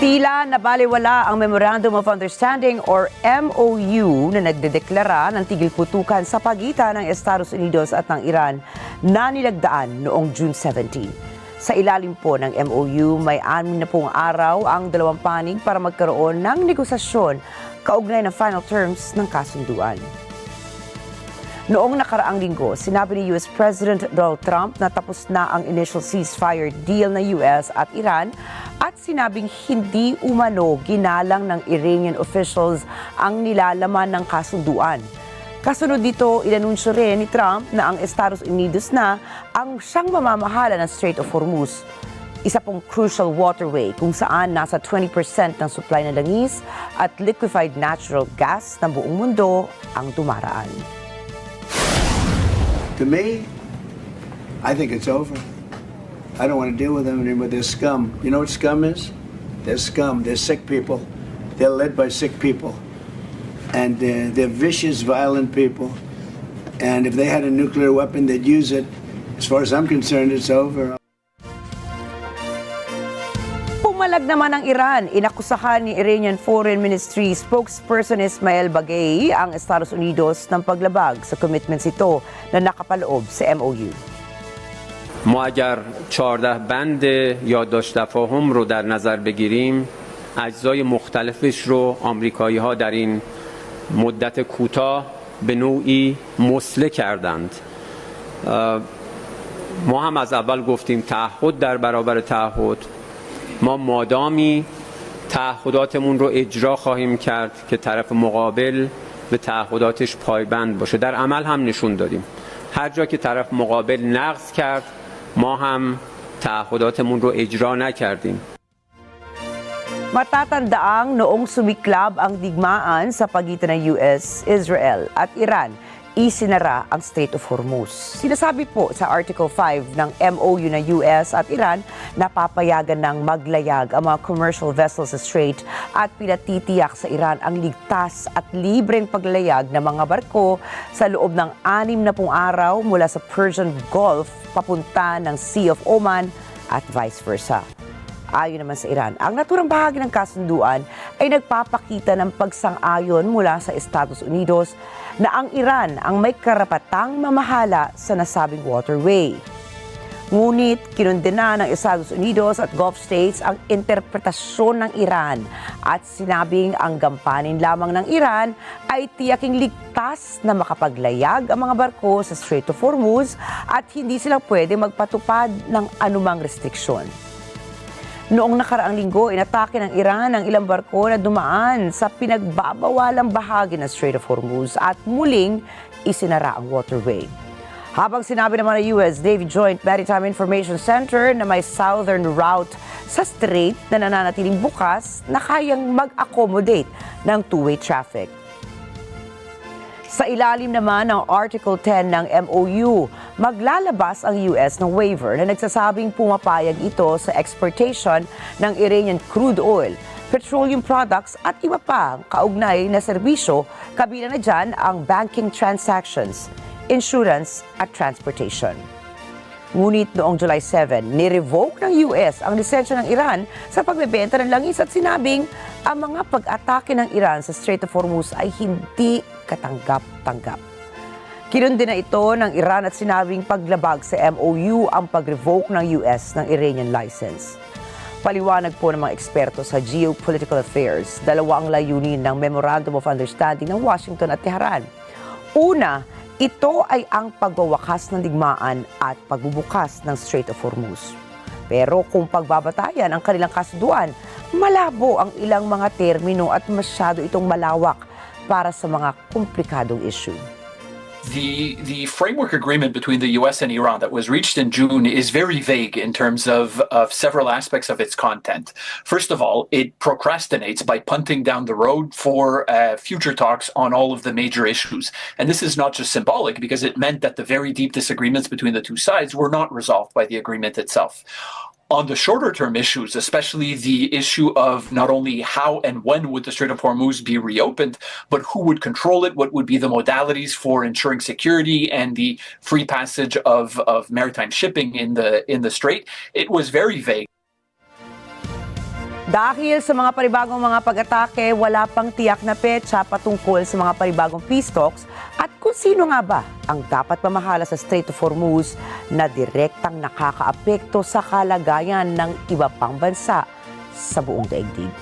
Tila nabalewala ang Memorandum of Understanding or MOU na nagdedeklara ng tigil putukan sa pagitan ng Estados Unidos at ng Iran na nilagdaan noong June 17. Sa ilalim po ng MOU, may 60 araw ang dalawang panig para magkaroon ng negosasyon kaugnay ng final terms ng kasunduan. Noong nakaraang linggo, sinabi ni US President Donald Trump na tapos na ang initial ceasefire deal ng US at Iran at sinabing hindi umano ginalang ng Iranian officials ang nilalaman ng kasunduan. Kasunod dito, inanunsyo rin ni Trump na ang Estados Unidos na ang siyang mamamahala ng Strait of Hormuz, isa pong crucial waterway kung saan nasa 20% ng supply ng langis at liquefied natural gas ng buong mundo ang dumaraan. To me, I think it's over. I don't want to deal with them anymore. They're scum. You know what scum is? They're scum. They're sick people. They're led by sick people. And they're vicious, violent people. And if they had a nuclear weapon, they'd use it. As far as I'm concerned, it's over. Pumalag naman ang Iran. Inakusahan ni Iranian Foreign Ministry spokesperson Ismail Baghei ang Estados Unidos ng paglabag sa commitments ito na nakapaloob sa MOU. ما اگر 14 بند یادداشت تفاهم رو در نظر بگیریم اجزای مختلفش رو آمریکایی‌ها در این مدت کوتاه به نوعی مسله کردند. ما هم از اول گفتیم تعهد در برابر تعهد. ما مادامی تعهداتمون رو اجرا خواهیم کرد که طرف مقابل به تعهداتش پایبند باشه. در عمل هم نشون دادیم. هر جا که طرف مقابل نقض کرد ما هم تعهداتمون رو اجرا نکردیم. Matatandaang noong sumiklab ang digmaan sa pagitan ng US, Israel at Iran, isinara ang Strait of Hormuz. Sinasabi po sa Article 5 ng MOU ng US at Iran na papayagan ng maglayag ang mga commercial vessels sa Strait at pinatitiyak sa Iran ang ligtas at libreng paglayag ng mga barko sa loob ng 60 araw mula sa Persian Gulf papunta ng Sea of Oman at vice versa. Ayon naman sa Iran, ang naturang bahagi ng kasunduan ay nagpapakita ng pagsang-ayon mula sa Estados Unidos na ang Iran ang may karapatang mamahala sa nasabing waterway. Ngunit kinundena ng Estados Unidos at Gulf states ang interpretasyon ng Iran at sinabing ang gampanin lamang ng Iran ay tiyaking ligtas na makapaglayag ang mga barko sa Strait of Hormuz at hindi sila pwede magpatupad ng anumang restriksyon. Noong nakaraang linggo, inatake ng Iran ang ilang barko na dumaan sa pinagbabawalang bahagi ng Strait of Hormuz at muling isinara ang waterway. Habang sinabi naman ng US Navy Joint Maritime Information Center na may southern route sa strait na nananatiling bukas na kayang mag-accommodate ng two-way traffic. Sa ilalim naman ng Article 10 ng MOU, maglalabas ang US ng waiver na nagsasabing pumapayag ito sa exportation ng Iranian crude oil, petroleum products at iba pa kaugnay na serbisyo, kabilang na dyan ang banking transactions, insurance at transportation. Ngunit noong July 7, nirevoke ng US ang lisensya ng Iran sa pagbebenta ng langis at sinabing ang mga pag-atake ng Iran sa Strait of Hormuz ay hindi katanggap-tanggap. Kinundi na ito ng Iran at sinabing paglabag sa MOU ang pag-revoke ng US ng Iranian license. Paliwanag po ng mga eksperto sa geopolitical affairs, dalawa ang layunin ng Memorandum of Understanding ng Washington at Tehran. Una, ito ay ang pagwawakas ng digmaan at pagbubukas ng Strait of Hormuz. Pero kung pagbabatayan ang kanilang kasunduan, malabo ang ilang mga termino at masyado itong malawak para sa mga komplikadong issue. The framework agreement between the US and Iran that was reached in June is very vague in terms of several aspects of its content. First of all, it procrastinates by punting down the road for future talks on all of the major issues. And this is not just symbolic because it meant that the very deep disagreements between the two sides were not resolved by the agreement itself. On the shorter term issues, especially the issue of not only how and when would the Strait of Hormuz be reopened, but who would control it, what would be the modalities for ensuring security and the free passage of maritime shipping in the strait, it was very vague. Dahil sa mga panibagong mga pag-atake, wala pang tiyak na petsa patungkol sa mga panibagong peace talks at kung sino nga ba ang dapat mamahala sa Strait of Hormuz na direktang nakakaapekto sa kalagayan ng iba pang bansa sa buong daigdig.